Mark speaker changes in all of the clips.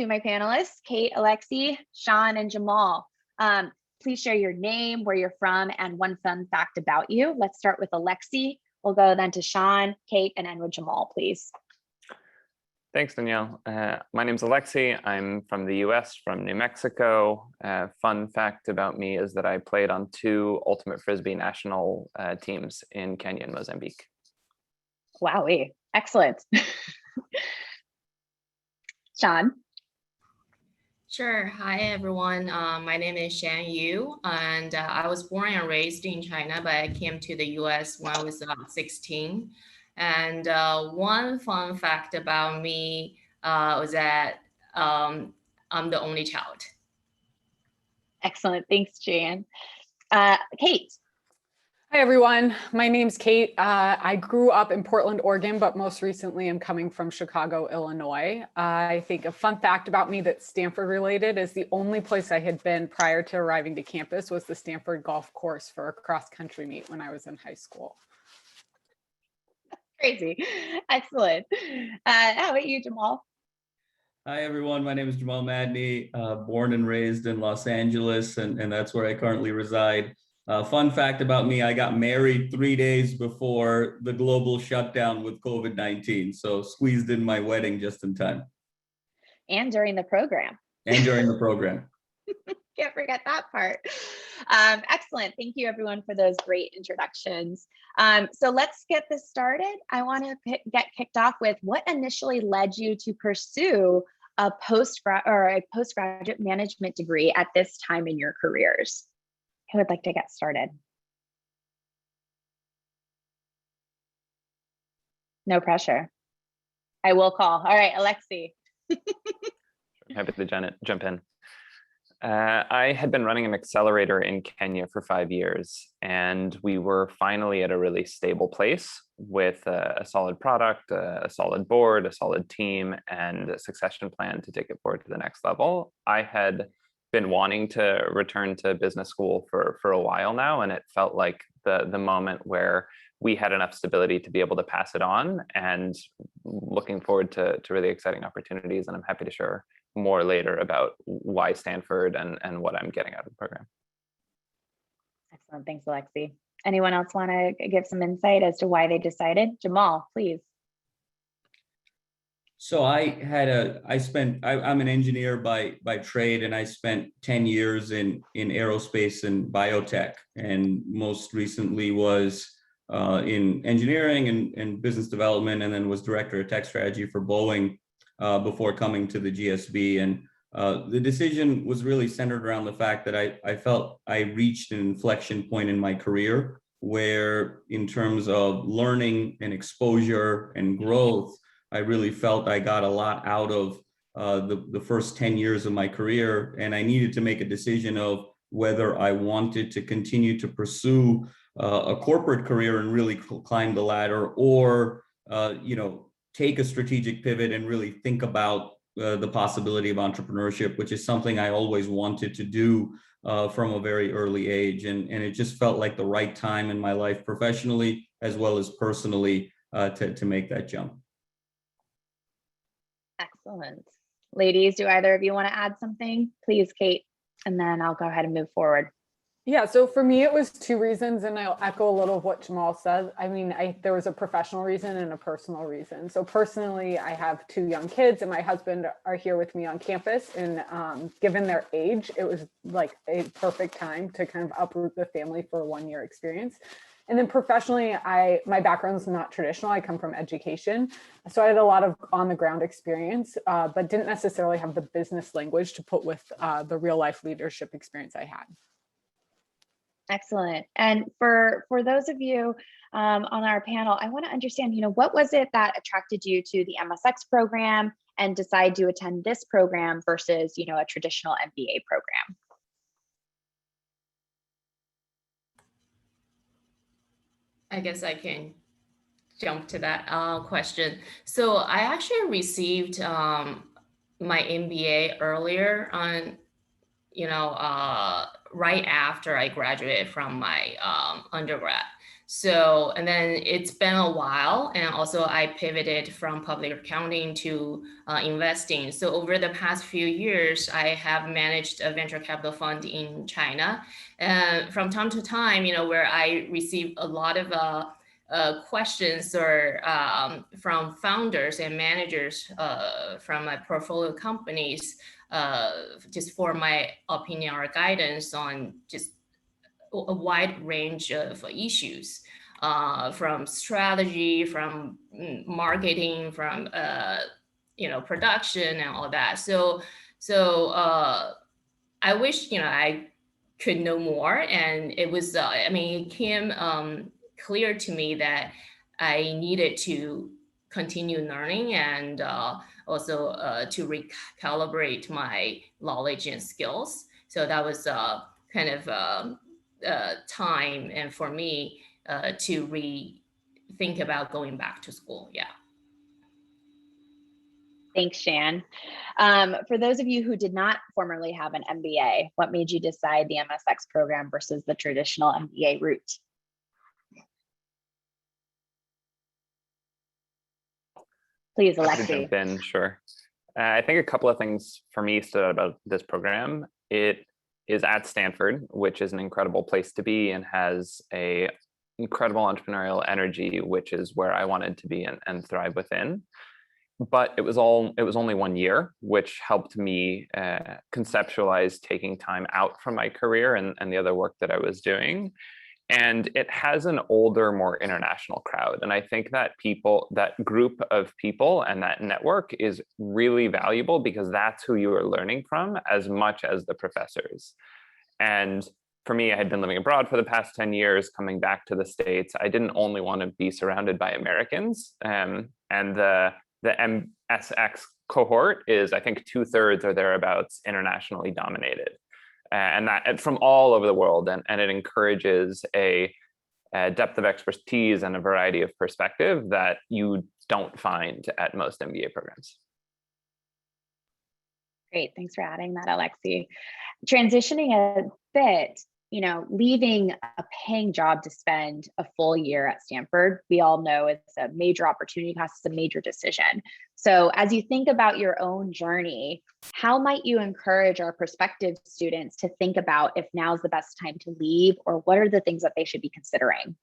Speaker 1: to my panelists, Kate, Alexi, Sean, and Jamal. Please share your name, where you're from, and one fun fact about you. Let's start with Alexi. We'll go then to Sean, Kate, and end with Jamal, please.
Speaker 2: Thanks, Danielle. My name's Alexi. I'm from the US, from New Mexico. Fun fact about me is that I played on 2 Ultimate Frisbee national teams in Kenya and Mozambique.
Speaker 1: Wowee, excellent. Sean.
Speaker 3: Sure. Hi, everyone. My name is Shan Yu, and I was born and raised in China, but I came to the US when I was 16. And one fun fact about me was that I'm the only child.
Speaker 1: Excellent. Thanks, Jan. Kate.
Speaker 4: Hi, everyone. My name's Kate. I grew up in Portland, Oregon, but most recently I'm coming from Chicago, Illinois. I think a fun fact about me that's Stanford related is the only place I had been prior to arriving to campus was the Stanford golf course for a cross-country meet when I was in high school.
Speaker 1: Crazy. Excellent. How about you, Jamal?
Speaker 5: Hi, everyone. My name is Jamal Madney, born and raised in Los Angeles, and that's where I currently reside. Fun fact about me, I got married 3 days before the global shutdown with COVID-19, so squeezed in my wedding just in time.
Speaker 1: And during the program.
Speaker 5: And during the program.
Speaker 1: Can't forget that part. Excellent. Thank you, everyone, for those great introductions. So let's get this started. I want to get kicked off with what initially led you to pursue a postgraduate management degree at this time in your careers. Who would like to get started? No pressure. I will call. All right, Alexi.
Speaker 2: Happy to jump in. I had been running an accelerator in Kenya for 5 years, and we were finally at a really stable place with a solid product, a solid board, a solid team, and a succession plan to take it forward to the next level. I had been wanting to return to business school for a while now, and it felt like the moment where we had enough stability to be able to pass it on, and looking forward to really exciting opportunities. And I'm happy to share more later about why Stanford and what I'm getting out of the program.
Speaker 1: Excellent. Thanks, Alexi. Anyone else want to give some insight as to why they decided? Jamal, please.
Speaker 5: So I'm an engineer by trade, and I spent 10 years in aerospace and biotech, and most recently was in engineering and business development, and then was director of tech strategy for Boeing before coming to the GSB. And the decision was really centered around the fact that I felt I reached an inflection point in my career where, in terms of learning and exposure and growth, I really felt I got a lot out of the first 10 years of my career, and I needed to make a decision of whether I wanted to continue to pursue a corporate career and really climb the ladder, or take a strategic pivot and really think about the possibility of entrepreneurship, which is something I always wanted to do from a very early age, and it just felt like the right time in my life, professionally as well as personally, to make that jump.
Speaker 1: Excellent. Ladies, do either of you want to add something? Please, Kate, and then I'll go ahead and move forward.
Speaker 4: Yeah, so for me, it was 2 reasons, and I'll echo a little of what Jamal said. I mean, there was a professional reason and a personal reason. So personally, I have 2 young kids, and my husband are here with me on campus. And given their age, it was like a perfect time to kind of uproot the family for a 1-year experience. And then professionally, my background is not traditional. I come from education. So I had a lot of on-the-ground experience, but didn't necessarily have the business language to put with the real-life leadership experience I had.
Speaker 1: Excellent. And for those of you on our panel, I want to understand, what was it that attracted you to the MSx program and decide to attend this program versus, a traditional MBA program?
Speaker 3: I guess I can jump to that question. So I actually received my MBA earlier on, right after I graduated from my undergrad. So, and then it's been a while, and also I pivoted from public accounting to investing. So over the past few years, I have managed a venture capital fund in China. And from time to time, where I receive a lot of questions or from founders and managers from my portfolio companies, just for my opinion or guidance on just a wide range of issues, from strategy, from marketing, from production and all that. So I wish I could know more, and it was it came clear to me that I needed to continue learning and also to recalibrate my knowledge and skills. So that was kind of time and for me to rethink about going back to school. Yeah.
Speaker 1: Thanks, Shan. For those of you who did not formerly have an MBA, what made you decide the MSx program versus the traditional MBA route? Please, Alexi.
Speaker 2: Jump in, sure. I think a couple of things for me stood out about this program. It is at Stanford, which is an incredible place to be and has a incredible entrepreneurial energy, which is where I wanted to be and thrive within. But it was only 1 year, which helped me conceptualize taking time out from my career and the other work that I was doing. And it has an older, more international crowd. And I think that that group of people and that network is really valuable because that's who you are learning from as much as the professors. And for me, I had been living abroad for the past 10 years, coming back to the States. I didn't only want to be surrounded by Americans. And the MSx cohort is, I think, 2/3 or thereabouts internationally dominated. And that from all over the world, and it encourages a depth of expertise and a variety of perspective that you don't find at most MBA programs.
Speaker 1: Great, thanks for adding that, Alexi. Transitioning a bit, leaving a paying job to spend a full year at Stanford, we all know it's a major opportunity cost, it's a major decision. So as you think about your own journey, how might you encourage our prospective students to think about if now's the best time to leave, or what are the things that they should be considering?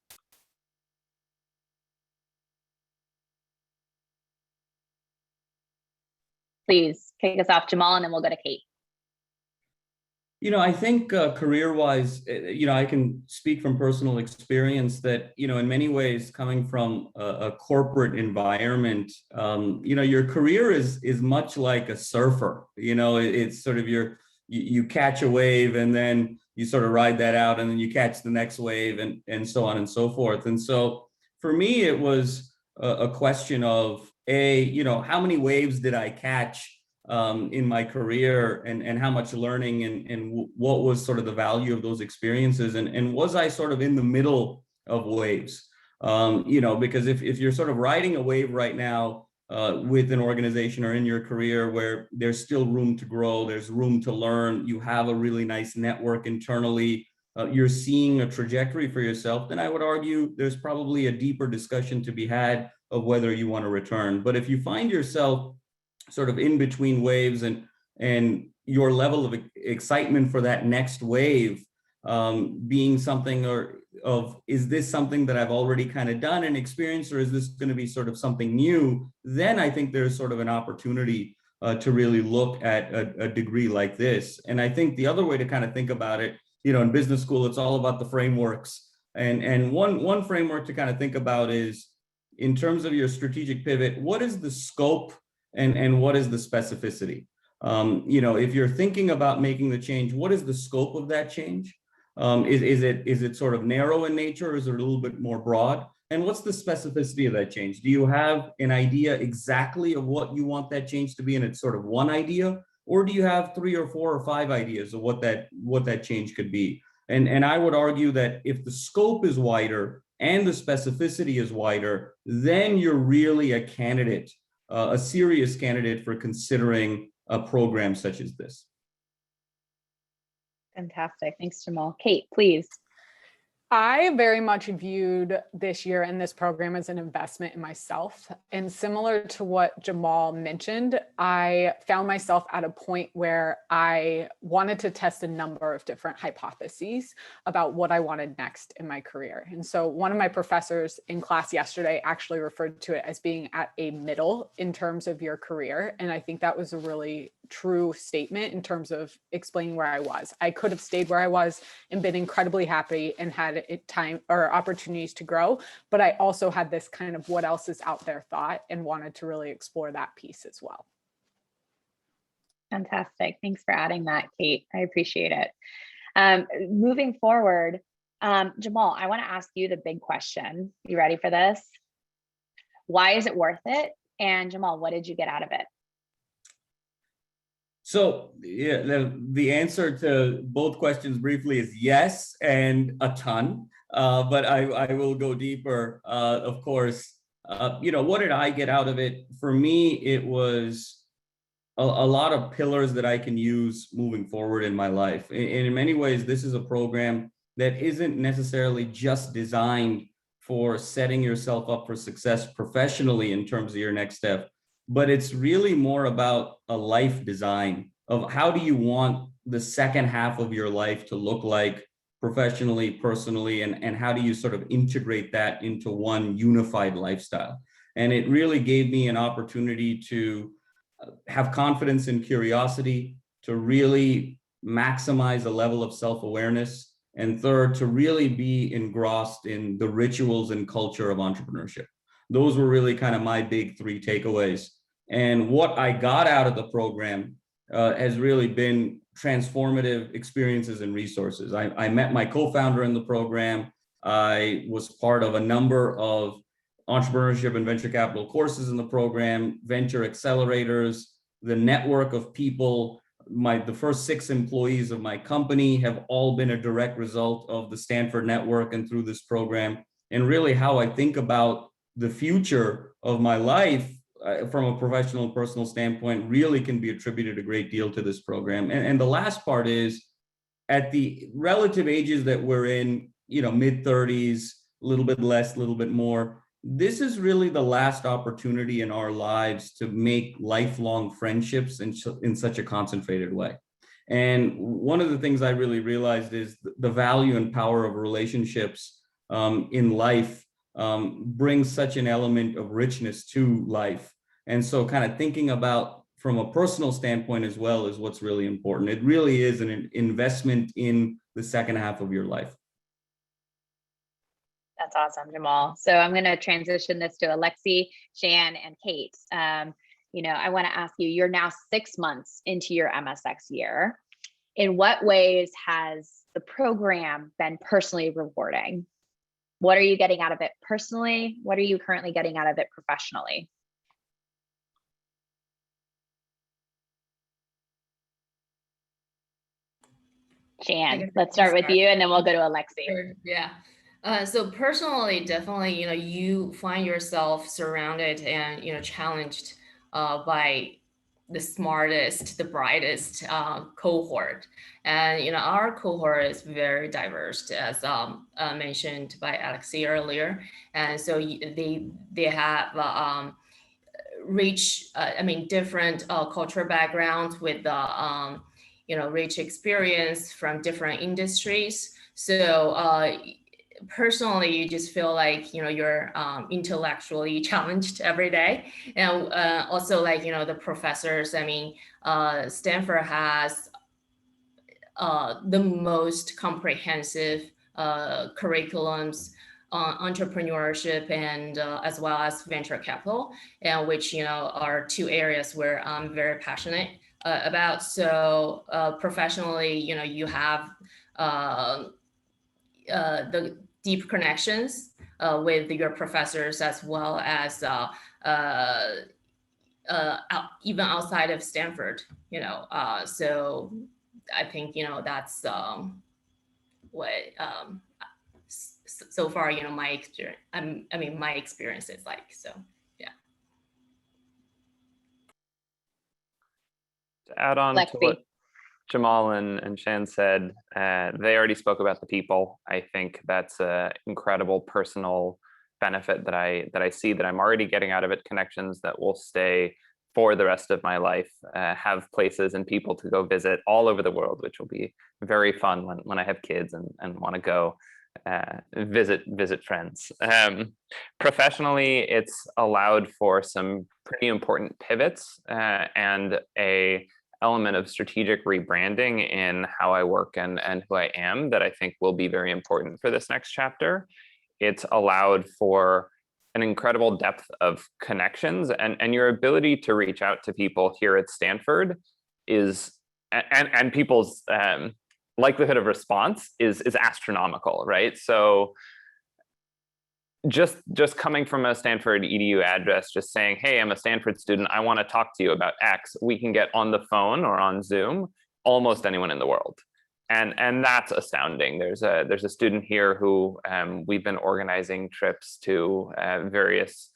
Speaker 1: Please kick us off, Jamal, and then we'll go to Kate.
Speaker 5: I think career-wise, I can speak from personal experience that, in many ways, coming from a corporate environment, your career is much like a surfer. It's sort of you catch a wave and then you sort of ride that out and then you catch the next wave and so on and so forth. And so for me, it was a question of, how many waves did I catch in my career, and how much learning and what was sort of the value of those experiences, and was I sort of in the middle of waves? Because if you're sort of riding a wave right now with an organization or in your career where there's still room to grow, there's room to learn, you have a really nice network internally, you're seeing a trajectory for yourself, then I would argue there's probably a deeper discussion to be had of whether you want to return. But if you find yourself sort of in between waves and your level of excitement for that next wave being something of is this something that I've already kind of done and experienced, or is this going to be sort of something new, then I think there's sort of an opportunity to really look at a degree like this. And I think the other way to kind of think about it, in business school, it's all about the frameworks. And one framework to kind of think about is, in terms of your strategic pivot, what is the scope and what is the specificity? If you're thinking about making the change, what is the scope of that change? Is it sort of narrow in nature, or is it a little bit more broad? And what's the specificity of that change? Do you have an idea exactly of what you want that change to be, and it's sort of one idea? Or do you have 3 or 4 or 5 ideas of what that change could be? And I would argue that if the scope is wider and the specificity is wider, then you're really a candidate, a serious candidate for considering a program such as this.
Speaker 1: Fantastic. Thanks, Jamal. Kate, please.
Speaker 4: I very much viewed this year and this program as an investment in myself. And similar to what Jamal mentioned, I found myself at a point where I wanted to test a number of different hypotheses about what I wanted next in my career. And so one of my professors in class yesterday actually referred to it as being at a middle in terms of your career. And I think that was a really true statement in terms of explaining where I was. I could have stayed where I was and been incredibly happy and had time or opportunities to grow, but I also had this kind of what else is out there thought and wanted to really explore that piece as well.
Speaker 1: Fantastic. Thanks for adding that, Kate. I appreciate it. Moving forward, Jamal, I want to ask you the big question. You ready for this? Why is it worth it? And Jamal, what did you get out of it?
Speaker 5: So yeah, the answer to both questions briefly is yes, and a ton. But I will go deeper. Of course, what did I get out of it? For me, it was a lot of pillars that I can use moving forward in my life. And in many ways, this is a program that isn't necessarily just designed for setting yourself up for success professionally in terms of your next step, but it's really more about a life design of how do you want the second half of your life to look like professionally, personally, and how do you sort of integrate that into one unified lifestyle. And it really gave me an opportunity to have confidence and curiosity, to really maximize a level of self-awareness, and third, to really be engrossed in the rituals and culture of entrepreneurship. Those were really kind of my big three takeaways. And what I got out of the program has really been transformative experiences and resources. I met my co-founder in the program. I was part of a number of entrepreneurship and venture capital courses in the program, venture accelerators, the network of people. The first 6 employees of my company have all been a direct result of the Stanford network and through this program. And really how I think about the future of my life from a professional and personal standpoint really can be attributed a great deal to this program. And the last part is at the relative ages that we're in, mid 30s, a little bit less, a little bit more, this is really the last opportunity in our lives to make lifelong friendships in such a concentrated way. And one of the things I really realized is the value and power of relationships in life brings such an element of richness to life. And so kind of thinking about from a personal standpoint as well is what's really important. It really is an investment in the second half of your life.
Speaker 1: That's awesome, Jamal. So I'm going to transition this to Alexi, Shan, and Kate. I want to ask you, you're now 6 months into your MSx year. In what ways has the program been personally rewarding? What are you getting out of it personally? What are you currently getting out of it professionally? Shan, let's start with you and then we'll go to Alexi.
Speaker 3: Sure. Yeah. So personally, definitely, you find yourself surrounded and, challenged by the smartest, the brightest cohort. And, our cohort is very diverse, as mentioned by Alexi earlier. And so they have rich, different cultural backgrounds with rich experience from different industries. So personally, you just feel like, you're intellectually challenged every day. And also the professors, Stanford has the most comprehensive curriculums on entrepreneurship and as well as venture capital, and which, are 2 areas where I'm very passionate about. So professionally, you have the deep connections with your professors, as well as even outside of Stanford, so I think, that's what so far, my experience, my experience is like, so yeah.
Speaker 2: To add on
Speaker 1: Lexi.
Speaker 2: to what Jamal and Shan said, they already spoke about the people. I think that's an incredible personal benefit that I see, that I'm already getting out of it, connections that will stay for the rest of my life, have places and people to go visit all over the world, which will be very fun when I have kids and want to go visit friends. Professionally, it's allowed for some pretty important pivots and a element of strategic rebranding in how I work and who I am that I think will be very important for this next chapter. It's allowed for an incredible depth of connections, and your ability to reach out to people here at Stanford is, and people's likelihood of response is astronomical, right? So just coming from a Stanford EDU address, just saying, hey, I'm a Stanford student, I want to talk to you about X, we can get on the phone or on Zoom almost anyone in the world. And that's astounding. There's a student here who we've been organizing trips to various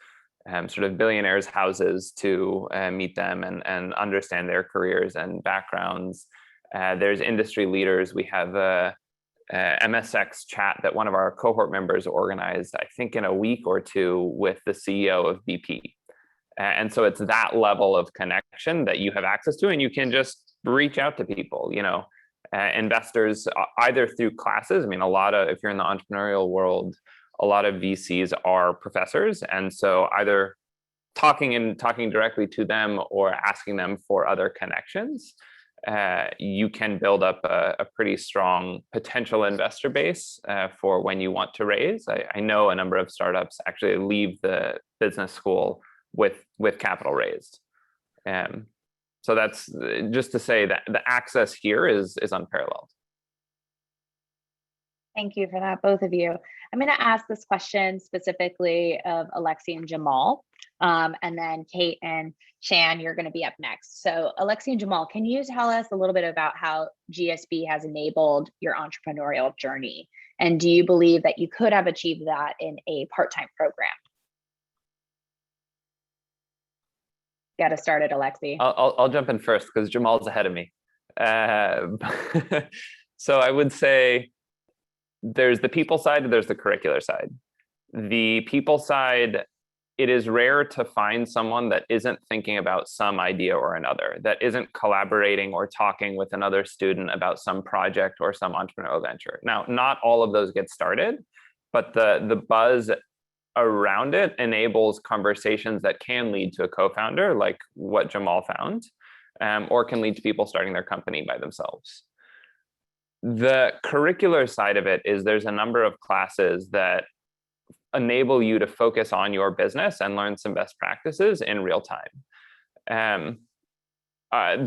Speaker 2: sort of billionaires' houses to meet them and understand their careers and backgrounds. There's industry leaders. We have a MSx chat that one of our cohort members organized, I think in a week or two, with the CEO of BP. And so it's that level of connection that you have access to, and you can just reach out to people, you know. Investors, either through classes. I mean, if you're in the entrepreneurial world, a lot of VCs are professors. And so either talking directly to them or asking them for other connections, you can build up a pretty strong potential investor base for when you want to raise. I know a number of startups actually leave the business school with capital raised. So that's just to say that the access here is unparalleled.
Speaker 1: Thank you for that, both of you. I'm going to ask this question specifically of Alexi and Jamal, and then Kate and Shan, you're going to be up next. So Alexi and Jamal, can you tell us a little bit about how GSB has enabled your entrepreneurial journey? And do you believe that you could have achieved that in a part-time program? Got to start it, Alexi.
Speaker 2: I'll jump in first because Jamal's ahead of me. So I would say there's the people side and there's the curricular side. The people side, it is rare to find someone that isn't thinking about some idea or another, that isn't collaborating or talking with another student about some project or some entrepreneurial venture. Now, not all of those get started, but the buzz around it enables conversations that can lead to a co-founder, like what Jamal found, or can lead to people starting their company by themselves. The curricular side of it is there's a number of classes that enable you to focus on your business and learn some best practices in real time.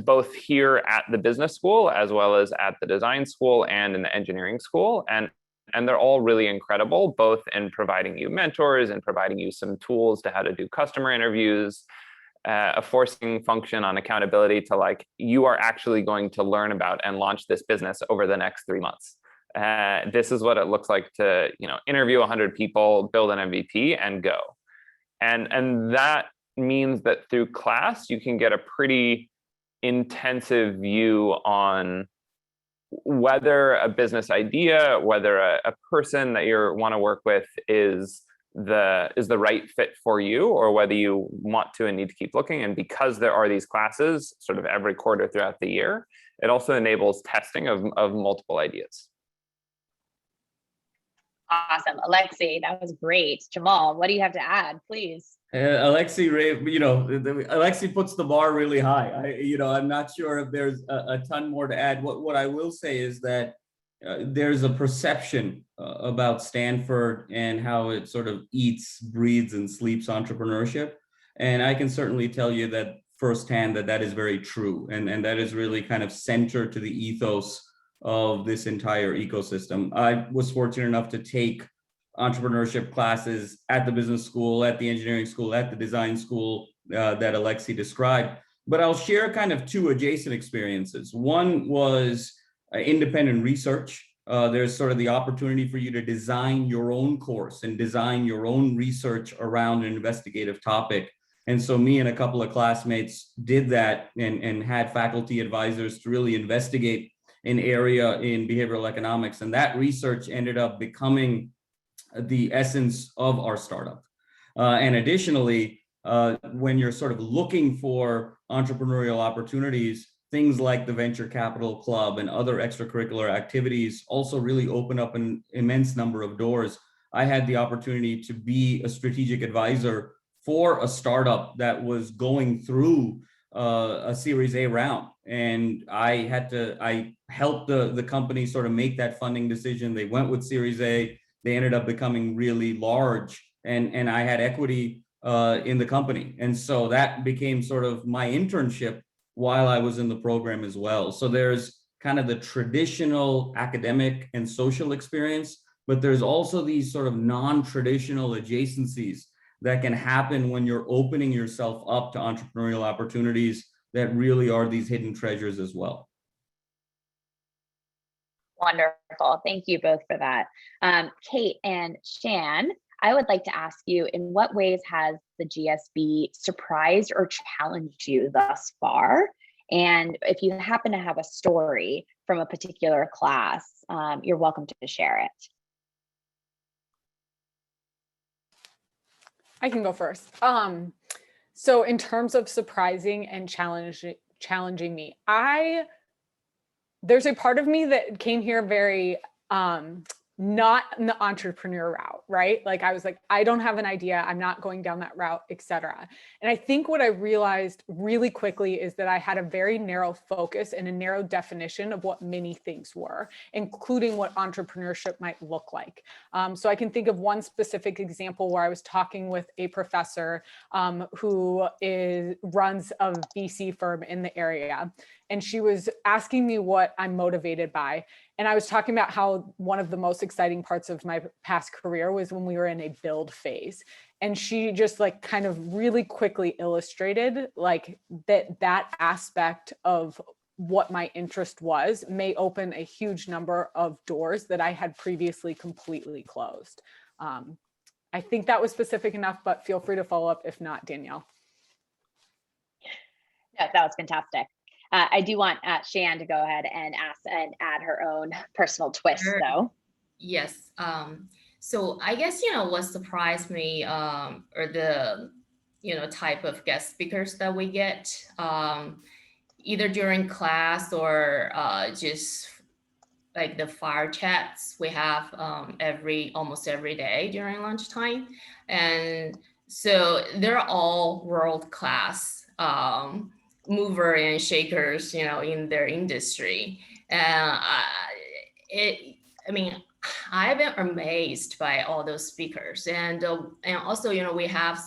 Speaker 2: Both here at the business school, as well as at the design school and in the engineering school. And they're all really incredible, both in providing you mentors and providing you some tools to how to do customer interviews, a forcing function on accountability to like, you are actually going to learn about and launch this business over the next 3 months. This is what it looks like to, interview 100 people, build an MVP and go. And that means that through class, you can get a pretty intensive view on whether a business idea, whether a person that you want to work with is the right fit for you, or whether you want to and need to keep looking. And because there are these classes sort of every quarter throughout the year, it also enables testing of multiple ideas.
Speaker 1: Awesome. Alexi, that was great. Jamal, what do you have to add, please?
Speaker 5: Alexi, Alexi puts the bar really high. I'm not sure if there's a ton more to add. What I will say is that there's a perception about Stanford and how it sort of eats, breathes, and sleeps entrepreneurship. And I can certainly tell you that firsthand that is very true. And that is really kind of central to the ethos of this entire ecosystem. I was fortunate enough to take entrepreneurship classes at the business school, at the engineering school, at the design school that Alexi described. But I'll share kind of two adjacent experiences. One was independent research. There's sort of the opportunity for you to design your own course and design your own research around an investigative topic. And so me and a couple of classmates did that and had faculty advisors to really investigate an area in behavioral economics. And that research ended up becoming the essence of our startup. And additionally, when you're sort of looking for entrepreneurial opportunities, things like the Venture Capital Club and other extracurricular activities also really open up an immense number of doors. I had the opportunity to be a strategic advisor for a startup that was going through a Series A round. And I helped the company sort of make that funding decision. They went with Series A. They ended up becoming really large, and I had equity in the company. And so that became sort of my internship while I was in the program as well. So there's kind of the traditional academic and social experience, but there's also these sort of non-traditional adjacencies that can happen when you're opening yourself up to entrepreneurial opportunities that really are these hidden treasures as well.
Speaker 1: Wonderful. Thank you both for that. Kate and Shan, I would like to ask you, in what ways has the GSB surprised or challenged you thus far? And if you happen to have a story from a particular class, you're welcome to share it.
Speaker 4: I can go first. So in terms of surprising and challenging me, there's a part of me that came here very not in the entrepreneur route, right? Like I was like, I don't have an idea. I'm not going down that route, etc. And I think what I realized really quickly is that I had a very narrow focus and a narrow definition of what many things were, including what entrepreneurship might look like. So I can think of one specific example where I was talking with a professor who runs a VC firm in the area. And she was asking me what I'm motivated by. And I was talking about how one of the most exciting parts of my past career was when we were in a build phase. And she just like kind of really quickly illustrated like that aspect of what my interest was may open a huge number of doors that I had previously completely closed. I think that was specific enough, but feel free to follow up if not, Danielle.
Speaker 1: Yeah, that was fantastic. I do want Shan to go ahead and ask and add her own personal twist,
Speaker 3: Sure.
Speaker 1: though.
Speaker 3: Yes. So I guess, what surprised me or the, type of guest speakers that we get, either during class or just like the fire chats we have almost every day during lunchtime. And so they're all world-class mover and shakers, in their industry. And I've been amazed by all those speakers. And also, we have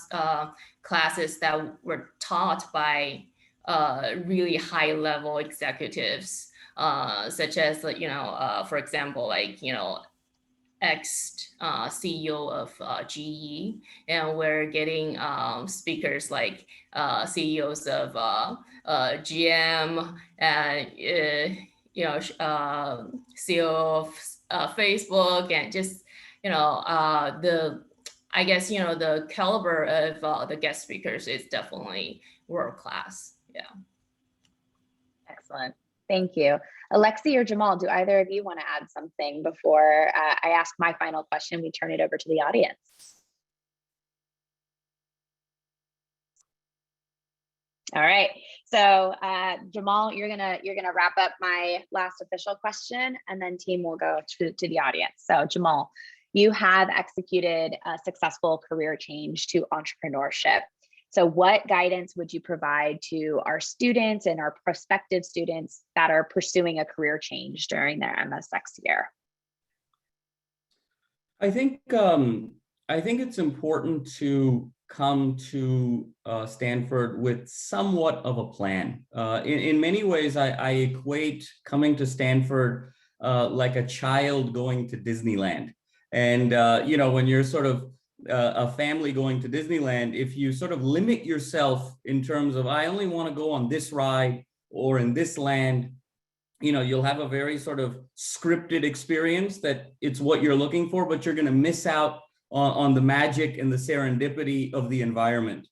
Speaker 3: classes that were taught by really high level executives, such as, for example, like, ex CEO of GE, and we're getting speakers like CEOs of GM and CEO of Facebook, and just I guess the caliber of the guest speakers is definitely world class. Yeah.
Speaker 1: Excellent. Thank you. Alexi or Jamal, do either of you want to add something before I ask my final question? We turn it over to the audience. All right. So Jamal, you're gonna wrap up my last official question, and then team will go to the audience. So Jamal, you have executed a successful career change to entrepreneurship. So what guidance would you provide to our students and our prospective students that are pursuing a career change during their MSx year?
Speaker 5: I think it's important to come to Stanford with somewhat of a plan. In many ways, I equate coming to Stanford like a child going to Disneyland. And when you're sort of a family going to Disneyland, if you sort of limit yourself in terms of, I only want to go on this ride or in this land, you'll have a very sort of scripted experience that it's what you're looking for, but you're going to miss out on the magic and the serendipity of the environment.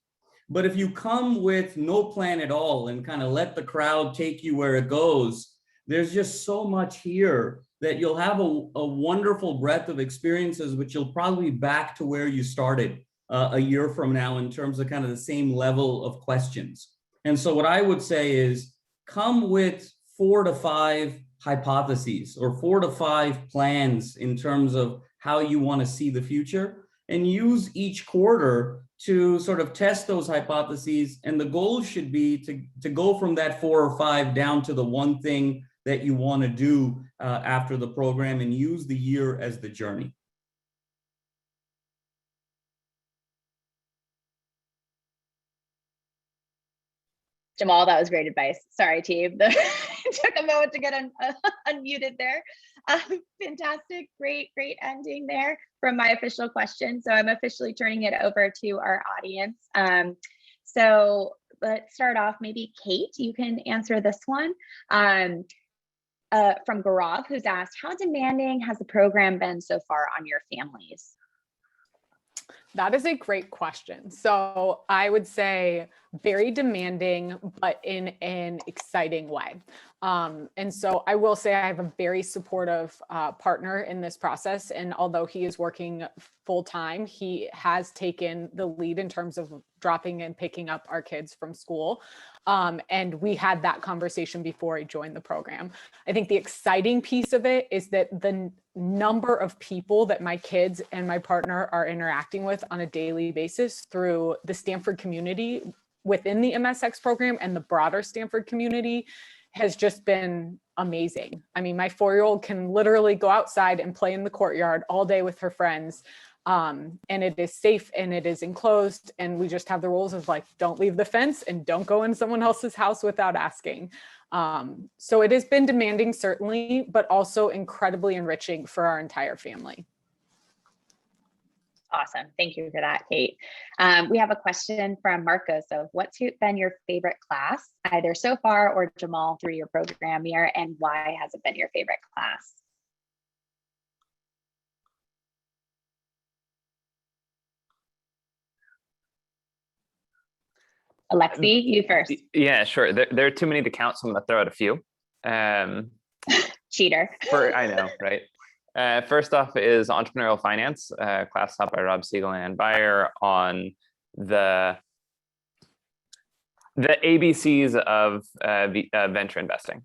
Speaker 5: But if you come with no plan at all and kind of let the crowd take you where it goes, there's just so much here that you'll have a wonderful breadth of experiences, which you'll probably be back to where you started a year from now in terms of kind of the same level of questions. And so what I would say is come with 4 to 5 hypotheses or 4 to 5 plans in terms of how you want to see the future, and use each quarter to sort of test those hypotheses. And the goal should be to go from that 4 or 5 down to the one thing that you want to do after the program, and use the year as the journey.
Speaker 1: Jamal, that was great advice. Sorry, team. It took a moment to get unmuted there. Fantastic, great ending there from my official question. So I'm officially turning it over to our audience. So let's start off. Maybe Kate, you can answer this one. From Gaurav, who's asked, how demanding has the program been so far on your families?
Speaker 4: That is a great question. So I would say very demanding, but in an exciting way. And so I will say I have a very supportive partner in this process. And although he is working full time, he has taken the lead in terms of dropping and picking up our kids from school. And we had that conversation before I joined the program. I think the exciting piece of it is that the number of people that my kids and my partner are interacting with on a daily basis through the Stanford community within the MSx program and the broader Stanford community has just been amazing. I mean, my 4-year-old can literally go outside and play in the courtyard all day with her friends. And it is safe and it is enclosed. And we just have the rules of like, don't leave the fence and don't go in someone else's house without asking. So it has been demanding, certainly, but also incredibly enriching for our entire family.
Speaker 1: Awesome. Thank you for that, Kate. We have a question from Marcos of what's been your favorite class, either so far or Jamal through your program year, and why has it been your favorite class? Alexi, you first.
Speaker 2: Yeah, sure. There are too many to count, so I'm gonna throw out a few.
Speaker 1: Cheater.
Speaker 2: I know, right? First off is Entrepreneurial Finance, class taught by Rob Siegel and Ann Beyer on the ABCs of venture investing,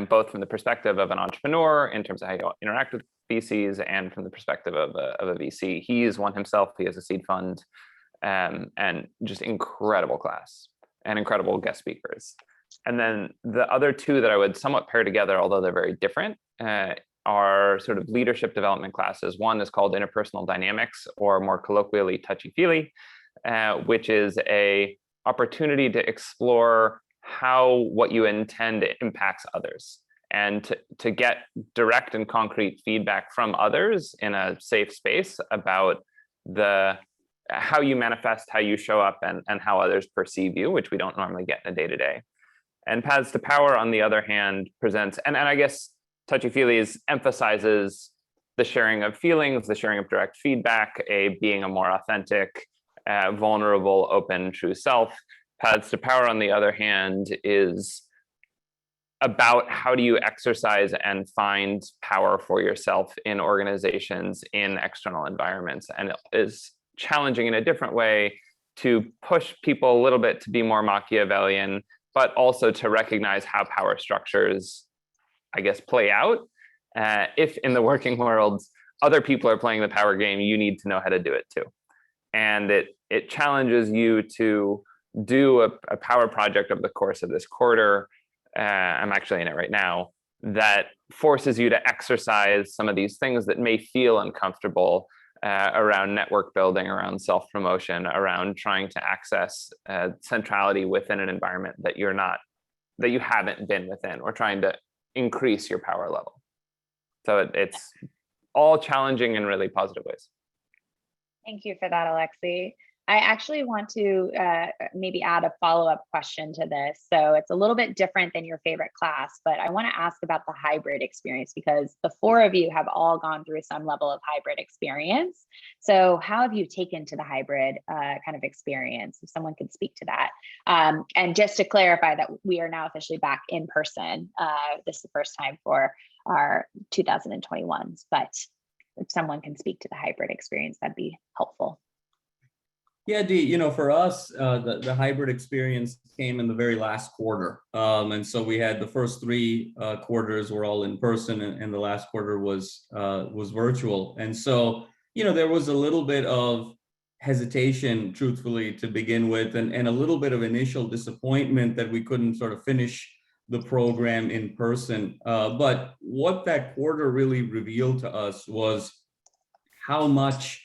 Speaker 2: both from the perspective of an entrepreneur in terms of how you interact with VCs, and from the perspective of a VC. He is one himself. He has a seed fund, and just incredible class and incredible guest speakers. And then the other two that I would somewhat pair together, although they're very different, are sort of leadership development classes. One is called Interpersonal Dynamics, or more colloquially, Touchy-Feely, which is a opportunity to explore how what you intend impacts others, and to get direct and concrete feedback from others in a safe space about how you manifest, how you show up, and how others perceive you, which we don't normally get in a day-to-day. And Paths to Power, on the other hand, presents, and I guess Touchy-Feely emphasizes the sharing of feelings, the sharing of direct feedback, being a more authentic, vulnerable, open, true self. Paths to Power, on the other hand, is about how do you exercise and find power for yourself in organizations, in external environments, and is challenging in a different way to push people a little bit to be more Machiavellian, but also to recognize how power structures, I guess, play out. If in the working world, other people are playing the power game, you need to know how to do it too. And it challenges you to do a power project over the course of this quarter. I'm actually in it right now, that forces you to exercise some of these things that may feel uncomfortable around network building, around self-promotion, around trying to access centrality within an environment that you haven't been within, or trying to increase your power level. So it's all challenging in really positive ways.
Speaker 1: Thank you for that, Alexi. I actually want to maybe add a follow-up question to this. So it's a little bit different than your favorite class, but I want to ask about the hybrid experience because the four of you have all gone through some level of hybrid experience. So how have you taken to the hybrid kind of experience? If someone could speak to that. And just to clarify that we are now officially back in person. This is the first time for our 2021s, but if someone can speak to the hybrid experience, that'd be helpful.
Speaker 5: Yeah, Dee, for us, the hybrid experience came in the very last quarter. And so we had the first three quarters were all in person and the last quarter was virtual. And so, there was a little bit of hesitation, truthfully, to begin with, and a little bit of initial disappointment that we couldn't sort of finish the program in person. But what that quarter really revealed to us was how much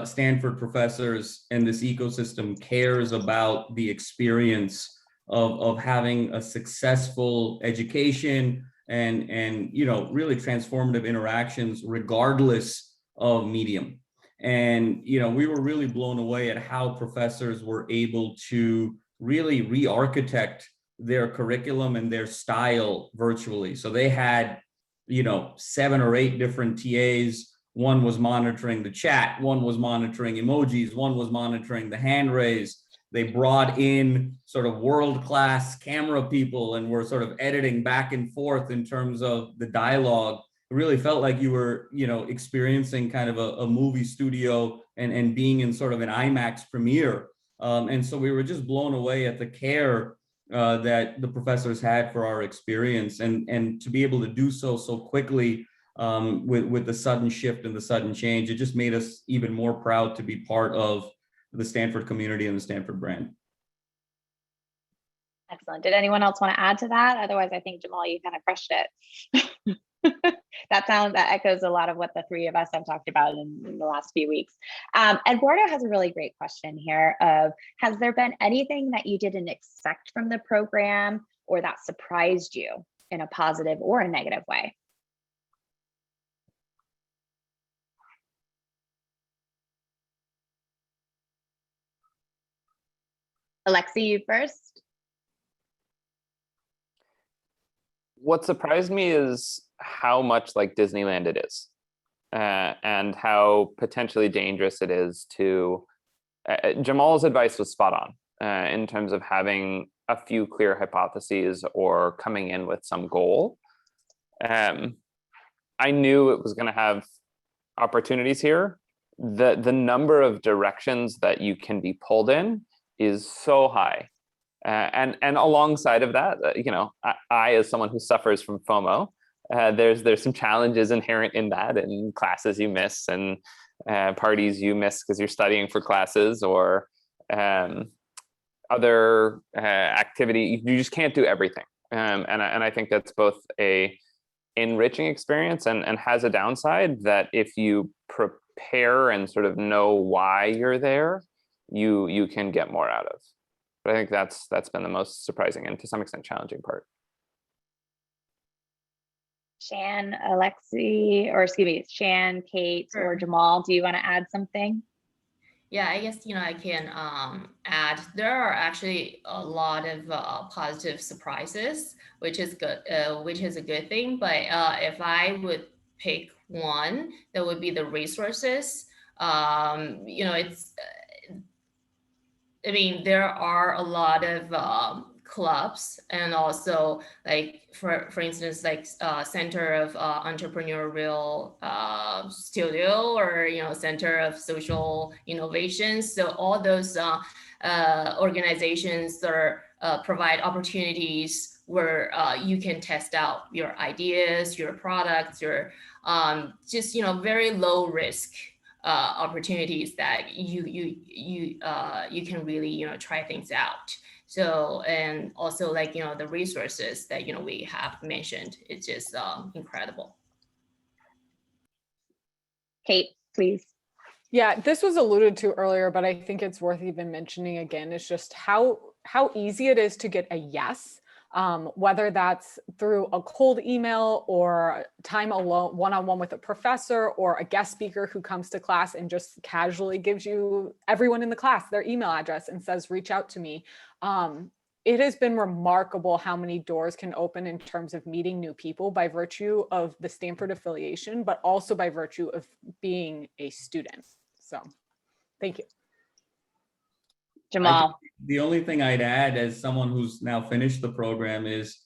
Speaker 5: Stanford professors and this ecosystem cares about the experience of having a successful education and really transformative interactions regardless of medium. And we were really blown away at how professors were able to really re-architect their curriculum and their style virtually. So they had 7 or 8 different TAs. One was monitoring the chat, one was monitoring emojis, one was monitoring the hand raise. They brought in sort of world-class camera people and were sort of editing back and forth in terms of the dialogue. It really felt like you were, experiencing kind of a movie studio and being in sort of an IMAX premiere. And so we were just blown away at the care that the professors had for our experience and to be able to do so quickly. With the sudden shift and the sudden change, it just made us even more proud to be part of the Stanford community and the Stanford brand.
Speaker 1: Excellent. Did anyone else want to add to that? Otherwise, I think Jamal, you kind of crushed it. That echoes a lot of what the three of us have talked about in the last few weeks. Eduardo has a really great question here of, has there been anything that you didn't expect from the program or that surprised you in a positive or a negative way? Alexi, you first.
Speaker 2: What surprised me is how much like Disneyland it is, and how potentially dangerous it is to. Jamal's advice was spot on in terms of having a few clear hypotheses or coming in with some goal. I knew it was going to have opportunities here. The number of directions that you can be pulled in is so high. And alongside of that, I, as someone who suffers from FOMO, there's some challenges inherent in that, and classes you miss and parties you miss because you're studying for classes or other activity. You just can't do everything. And I think that's both a enriching experience and has a downside that if you prepare and sort of know why you're there, you can get more out of. But I think that's been the most surprising and to some extent challenging part.
Speaker 1: Shan, Alexi, or excuse me, Shan, Kate, or Jamal, do you want to add something?
Speaker 3: Yeah, I guess, I can add, there are actually a lot of positive surprises, which is good, which is a good thing. But if I would pick one, that would be the resources. There are a lot of clubs, and also like for instance, like Center of Entrepreneurial Studio, or Center of Social Innovations. So all those organizations that provide opportunities where you can test out your ideas, your products, your just very low risk opportunities that you can really try things out. So, and also like the resources that we have mentioned, it's just incredible.
Speaker 1: Kate, please.
Speaker 4: Yeah, this was alluded to earlier, but I think it's worth even mentioning again. It's just how easy it is to get a yes. whether that's through a cold email or time alone, one-on-one with a professor or a guest speaker who comes to class and just casually gives you, everyone in the class, their email address and says, reach out to me. It has been remarkable how many doors can open in terms of meeting new people by virtue of the Stanford affiliation, but also by virtue of being a student. So thank you.
Speaker 1: Jamal.
Speaker 5: The only thing I'd add as someone who's now finished the program is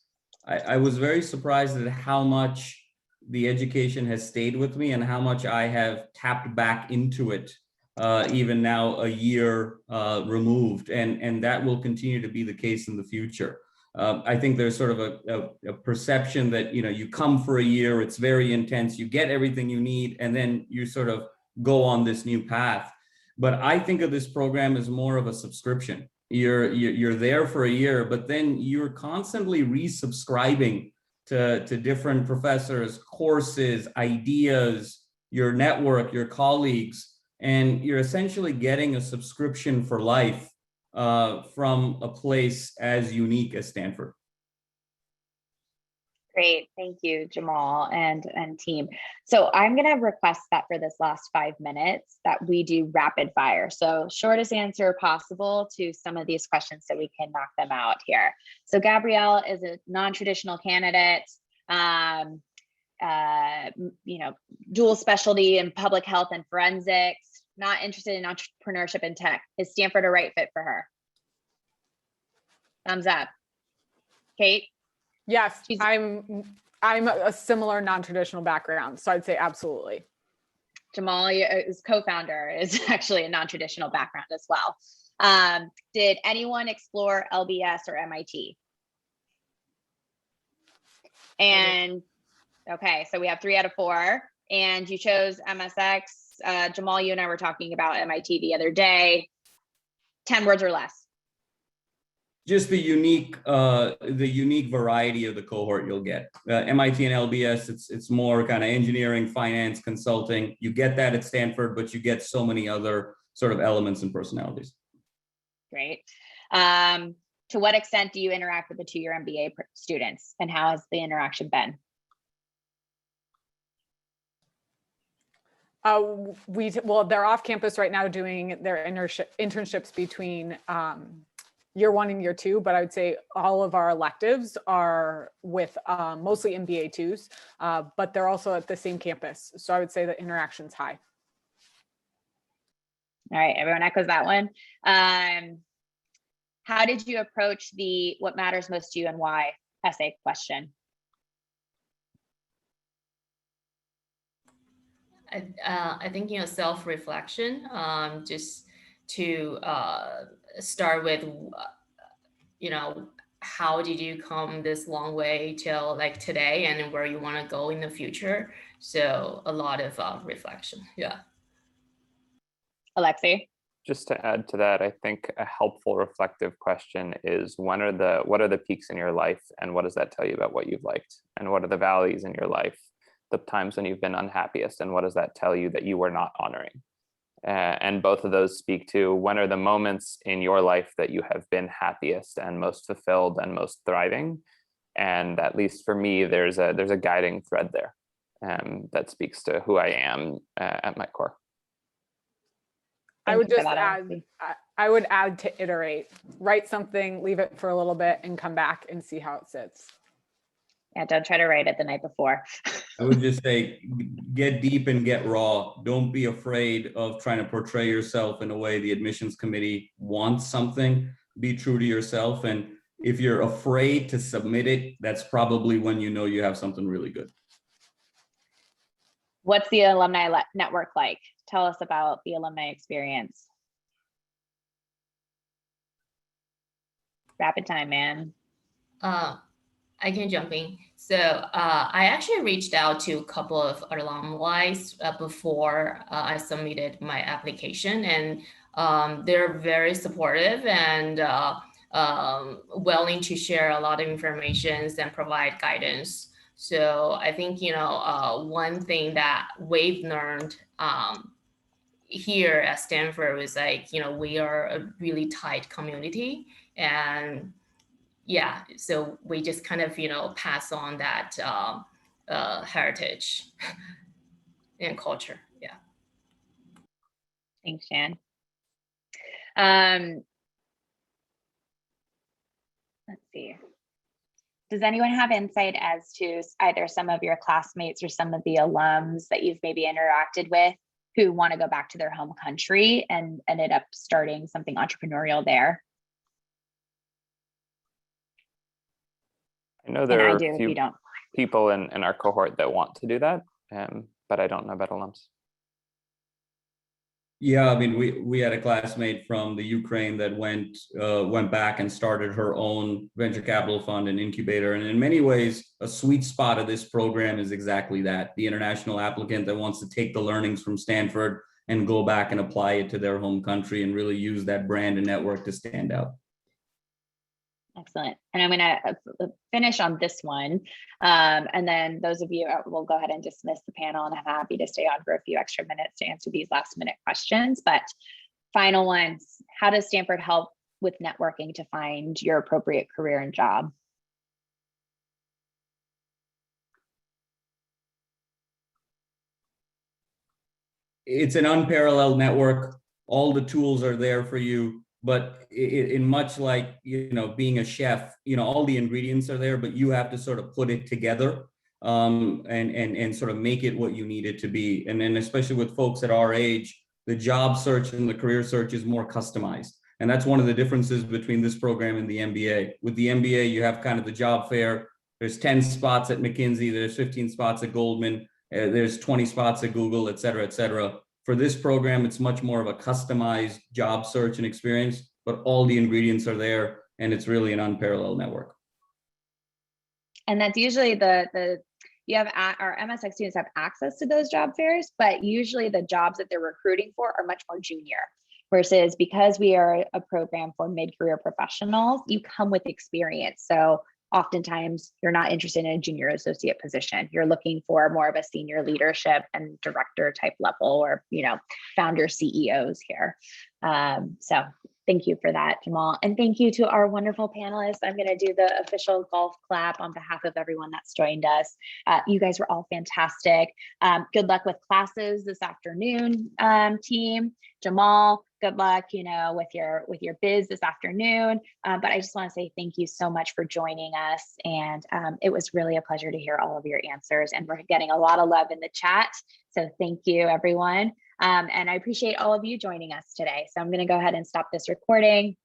Speaker 5: I was very surprised at how much the education has stayed with me and how much I have tapped back into it, even now a year removed. And that will continue to be the case in the future. I think there's sort of a perception that, you come for a year, it's very intense, you get everything you need, and then you sort of go on this new path. But I think of this program as more of a subscription. You're there for a year, but then you're constantly resubscribing to different professors, courses, ideas, your network, your colleagues, and you're essentially getting a subscription for life from a place as unique as Stanford.
Speaker 1: Great, thank you, Jamal and team. So I'm gonna request that for this last 5 minutes that we do rapid fire. So shortest answer possible to some of these questions so we can knock them out here. So Gabrielle is a non-traditional candidate, dual specialty in public health and forensics, not interested in entrepreneurship and tech. Is Stanford a right fit for her? Thumbs up. Kate?
Speaker 4: Yes, I'm a similar non-traditional background, so I'd say absolutely.
Speaker 1: Jamal, his co-founder, is actually a non-traditional background as well. Did anyone explore LBS or MIT? And okay, so we have 3 out of 4, and you chose MSx. Jamal, you and I were talking about MIT the other day. 10 words or less.
Speaker 5: Just the unique variety of the cohort you'll get. MIT and LBS, it's more kind of engineering, finance, consulting. You get that at Stanford, but you get so many other sort of elements and personalities.
Speaker 1: Great. To what extent do you interact with the 2-year MBA students, and how has the interaction been?
Speaker 4: Well, they're off campus right now doing their internships between year 1 and year 2, but I would say all of our electives are with mostly MBA 2s, but they're also at the same campus. So I would say the interaction's high.
Speaker 1: All right, everyone echoes that one. How did you approach the what matters most to you and why essay question?
Speaker 3: I think, self-reflection, just to start with, how did you come this long way till like today, and where you want to go in the future? So a lot of reflection. Yeah.
Speaker 1: Alexei?
Speaker 2: Just to add to that, I think a helpful reflective question is what are the peaks in your life, and what does that tell you about what you've liked? And what are the valleys in your life, the times when you've been unhappiest, and what does that tell you that you were not honoring? And both of those speak to when are the moments in your life that you have been happiest and most fulfilled and most thriving. And at least for me, there's a guiding thread there that speaks to who I am at my core.
Speaker 4: I would just add, I would add to iterate, write something, leave it for a little bit, and come back and see how it sits.
Speaker 1: Yeah, don't try to write it the night before.
Speaker 5: I would just say, get deep and get raw. Don't be afraid of trying to portray yourself in a way the admissions committee wants something. Be true to yourself. And if you're afraid to submit it, that's probably when you know you have something really good.
Speaker 1: What's the alumni network like? Tell us about the alumni experience. Rapid time, man.
Speaker 3: I can jump in. So I actually reached out to a couple of alumni before I submitted my application, and they're very supportive and willing to share a lot of information and provide guidance. So I think, one thing that we've learned here at Stanford is we are a really tight community, and yeah, so we just kind of, pass on that heritage and culture. Yeah.
Speaker 1: Thanks, Shan. Let's see. Does anyone have insight as to either some of your classmates or some of the alums that you've maybe interacted with who want to go back to their home country and ended up starting something entrepreneurial there?
Speaker 2: I know there are
Speaker 1: do
Speaker 2: a
Speaker 1: if
Speaker 2: few
Speaker 1: you don't.
Speaker 2: people in our cohort that want to do that, but I don't know about alums.
Speaker 5: Yeah, I mean, we had a classmate from the Ukraine that went back and started her own venture capital fund and incubator. And in many ways, a sweet spot of this program is exactly that: the international applicant that wants to take the learnings from Stanford and go back and apply it to their home country and really use that brand and network to stand out.
Speaker 1: Excellent. And I'm going to finish on this one. And then those of you will go ahead and dismiss the panel, and I'm happy to stay on for a few extra minutes to answer these last minute questions. But final ones, how does Stanford help with networking to find your appropriate career and job?
Speaker 5: It's an unparalleled network. All the tools are there for you. But in much like, being a chef, all the ingredients are there, but you have to sort of put it together and sort of make it what you need it to be. And then especially with folks at our age, the job search and the career search is more customized. And that's one of the differences between this program and the MBA. With the MBA, you have kind of the job fair. There's 10 spots at McKinsey, there's 15 spots at Goldman, there's 20 spots at Google, et cetera, et cetera. For this program, it's much more of a customized job search and experience, but all the ingredients are there, and it's really an unparalleled network. And
Speaker 1: that's usually you have our MSx students have access to those job fairs, but usually the jobs that they're recruiting for are much more junior. Versus because we are a program for mid-career professionals, you come with experience. So oftentimes you're not interested in a junior associate position. You're looking for more of a senior leadership and director type level, or, founder CEOs here. So thank you for that, Jamal. And thank you to our wonderful panelists. I'm going to do the official golf clap on behalf of everyone that's joined us. You guys were all fantastic. Good luck with classes this afternoon, team. Jamal, good luck, with your biz this afternoon. But I just want to say thank you so much for joining us. And it was really a pleasure to hear all of your answers. And we're getting a lot of love in the chat. So thank you, everyone. And I appreciate all of you joining us today. So I'm going to go ahead and stop this recording.